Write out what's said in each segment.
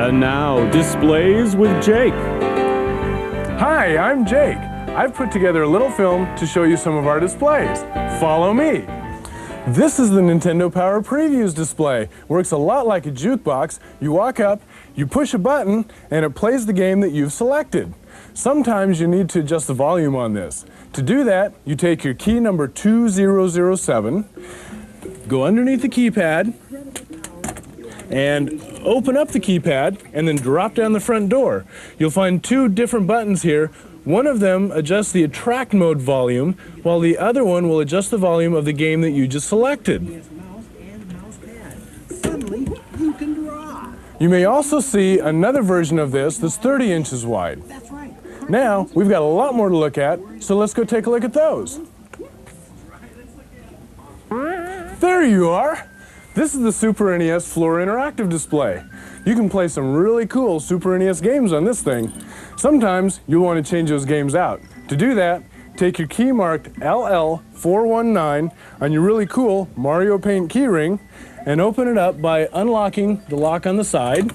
And now, Displays with Jake. Hi, I'm Jake. I've put together a little film to show you some of our displays. Follow me. This is the Nintendo Power Previews display. Works a lot like a jukebox. You walk up, you push a button, and it plays the game that you've selected. Sometimes you need to adjust the volume on this. To do that, you take your key number 2007, go underneath the keypad, and open up the keypad, and then drop down the front door. You'll find two different buttons here. One of them adjusts the attract mode volume, while the other one will adjust the volume of the game that you just selected. Suddenly, you can draw. You may also see another version of this that's 30 inches wide. That's right. Now, we've got a lot more to look at, so let's go take a look at those. There you are! This is the Super NES Floor Interactive Display. You can play some really cool Super NES games on this thing. Sometimes you'll want to change those games out. To do that, take your key marked LL419 on your really cool Mario Paint keyring and open it up by unlocking the lock on the side,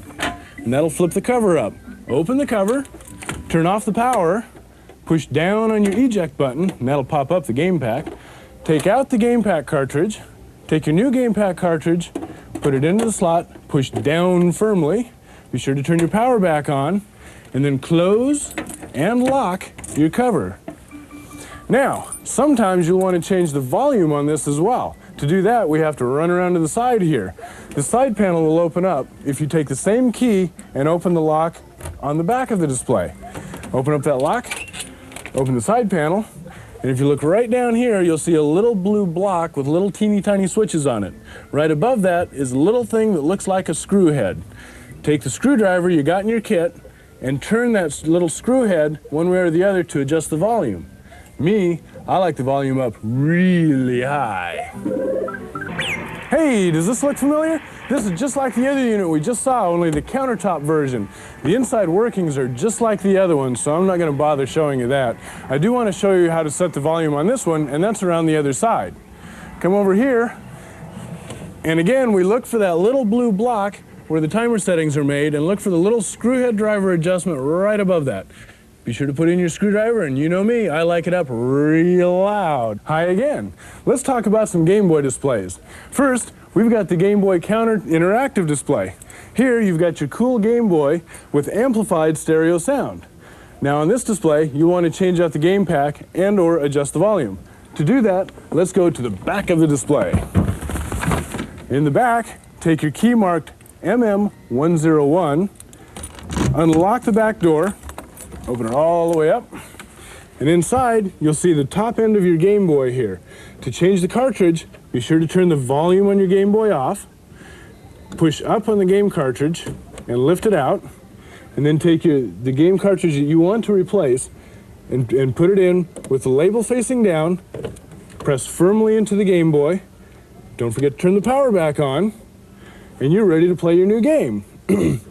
and that'll flip the cover up. Open the cover, turn off the power, push down on your eject button, and that'll pop up the game pack. Take out the game pack cartridge, take your new game pack cartridge, put it into the slot, push down firmly, be sure to turn your power back on, and then close and lock your cover. Now, sometimes you'll want to change the volume on this as well. To do that, we have to run around to the side here. The side panel will open up if you take the same key and open the lock on the back of the display. Open up that lock, open the side panel, and if you look right down here, you'll see a little blue block with little teeny tiny switches on it. Right above that is a little thing that looks like a screw head. Take the screwdriver you got in your kit and turn that little screw head one way or the other to adjust the volume. I like the volume up really high. Hey, does this look familiar? This is just like the other unit we just saw, only the countertop version. The inside workings are just like the other one, so I'm not going to bother showing you that. I do want to show you how to set the volume on this one, and that's around the other side. Come over here, and again, we look for that little blue block where the timer settings are made, and look for the little screw head driver adjustment right above that. Be sure to put in your screwdriver, and you know me, I like it up real loud. Hi again. Let's talk about some Game Boy displays. First, we've got the Game Boy Counter Interactive Display. Here, you've got your cool Game Boy with amplified stereo sound. Now on this display, you want to change out the game pack and or adjust the volume. To do that, let's go to the back of the display. In the back, take your key marked MM101, unlock the back door, open it all the way up, and inside you'll see the top end of your Game Boy here. To change the cartridge, be sure to turn the volume on your Game Boy off, push up on the game cartridge and lift it out, and then take the game cartridge that you want to replace and put it in with the label facing down, press firmly into the Game Boy, don't forget to turn the power back on, and you're ready to play your new game.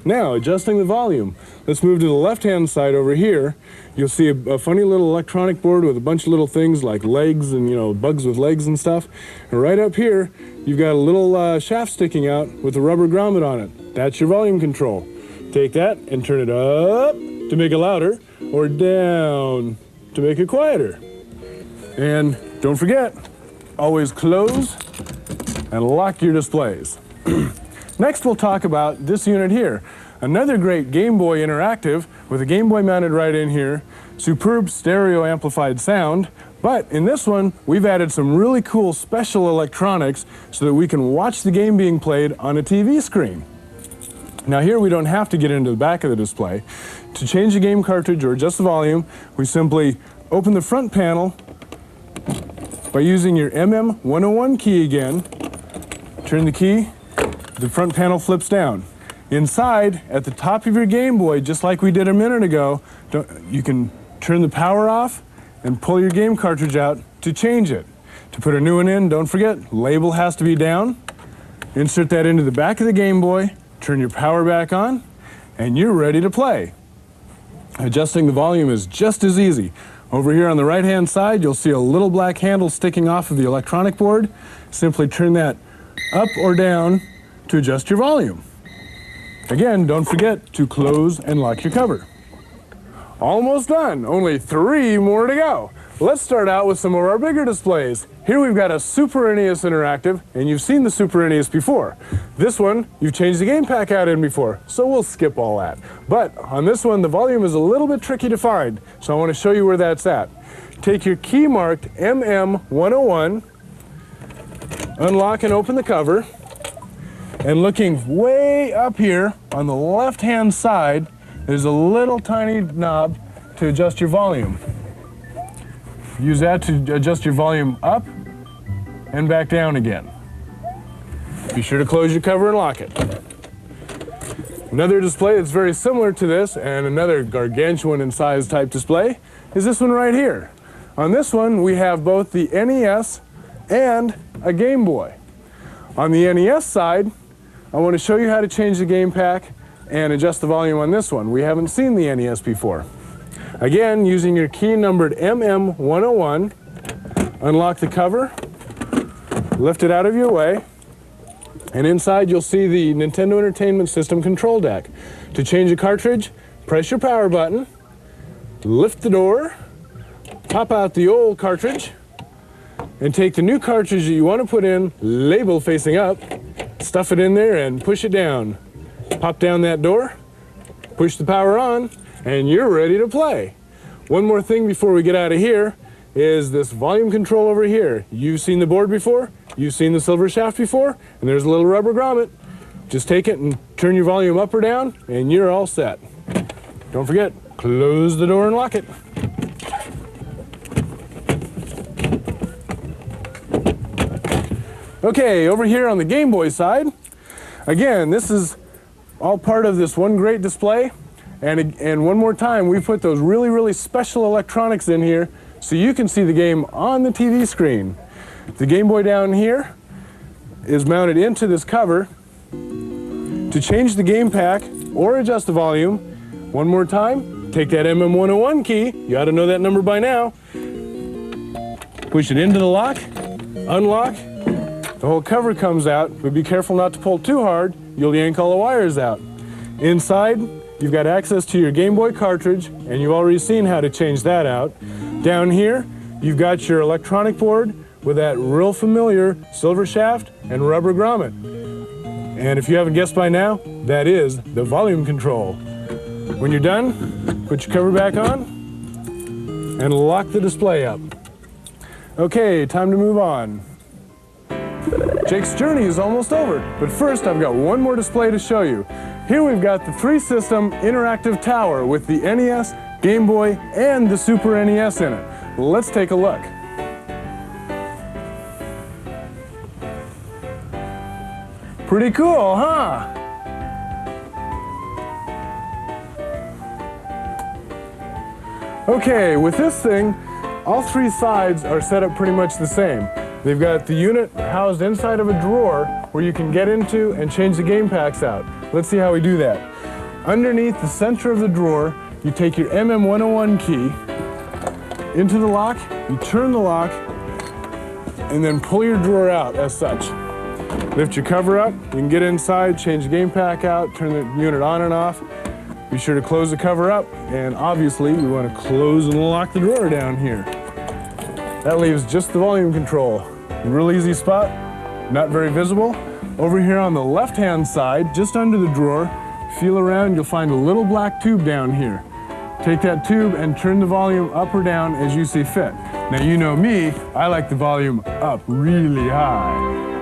Now, adjusting the volume. Let's move to the left-hand side over here. You'll see a funny little electronic board with a bunch of little things like legs and, bugs with legs and stuff. And right up here, you've got a little shaft sticking out with a rubber grommet on it. That's your volume control. Take that and turn it up to make it louder, or down to make it quieter. And don't forget, always close and lock your displays. Next, we'll talk about this unit here. Another great Game Boy Interactive with a Game Boy mounted right in here, superb stereo amplified sound, but in this one, we've added some really cool special electronics so that we can watch the game being played on a TV screen. Now here we don't have to get into the back of the display. To change the game cartridge or adjust the volume, we simply open the front panel by using your MM101 key again, turn the key, the front panel flips down. Inside, at the top of your Game Boy, just like we did a minute ago, you can turn the power off and pull your game cartridge out to change it. To put a new one in, don't forget, label has to be down. Insert that into the back of the Game Boy, turn your power back on, and you're ready to play. Adjusting the volume is just as easy. Over here on the right-hand side, you'll see a little black handle sticking off of the electronic board. Simply turn that up or down to adjust your volume. Again, don't forget to close and lock your cover. Almost done, only 3 more to go. Let's start out with some of our bigger displays. Here we've got a Super NES Interactive, and you've seen the Super NES before. This one, you've changed the game pack out in before, so we'll skip all that. But on this one, the volume is a little bit tricky to find, so I want to show you where that's at. Take your key marked MM101, unlock and open the cover, and looking way up here on the left-hand side, there's a little tiny knob to adjust your volume. Use that to adjust your volume up and back down again. Be sure to close your cover and lock it. Another display that's very similar to this, and another gargantuan in size type display, is this one right here. On this one, we have both the NES and a Game Boy. On the NES side, I want to show you how to change the game pack and adjust the volume on this one. We haven't seen the NES before. Again, using your key numbered MM101, unlock the cover, lift it out of your way, and inside you'll see the Nintendo Entertainment System control deck. To change a cartridge, press your power button, lift the door, pop out the old cartridge, and take the new cartridge that you want to put in, label facing up, stuff it in there and push it down. Pop down that door, push the power on, and you're ready to play. One more thing before we get out of here is this volume control over here. You've seen the board before, you've seen the silver shaft before, and there's a little rubber grommet. Just take it and turn your volume up or down, and you're all set. Don't forget, close the door and lock it. Okay, over here on the Game Boy side, again, this is all part of this one great display. And one more time, we put those really, really special electronics in here so you can see the game on the TV screen. The Game Boy down here is mounted into this cover. To change the game pack or adjust the volume, one more time, take that MM101 key, you ought to know that number by now, push it into the lock, unlock, the whole cover comes out, but be careful not to pull too hard, you'll yank all the wires out. Inside, you've got access to your Game Boy cartridge, and you've already seen how to change that out. Down here, you've got your electronic board with that real familiar silver shaft and rubber grommet. And if you haven't guessed by now, that is the volume control. When you're done, put your cover back on and lock the display up. Okay, time to move on. Jake's journey is almost over, but first I've got one more display to show you. Here we've got the 3-system interactive tower with the NES, Game Boy, and the Super NES in it. Let's take a look. Pretty cool, huh? Okay, with this thing, all 3 sides are set up pretty much the same. They've got the unit housed inside of a drawer where you can get into and change the game packs out. Let's see how we do that. Underneath the center of the drawer, you take your MM101 key into the lock, you turn the lock, and then pull your drawer out as such. Lift your cover up, you can get inside, change the game pack out, turn the unit on and off. Be sure to close the cover up, and obviously we want to close and lock the drawer down here. That leaves just the volume control. Real easy spot, not very visible. Over here on the left-hand side, just under the drawer, feel around, you'll find a little black tube down here. Take that tube and turn the volume up or down as you see fit. Now you know me, I like the volume up really high.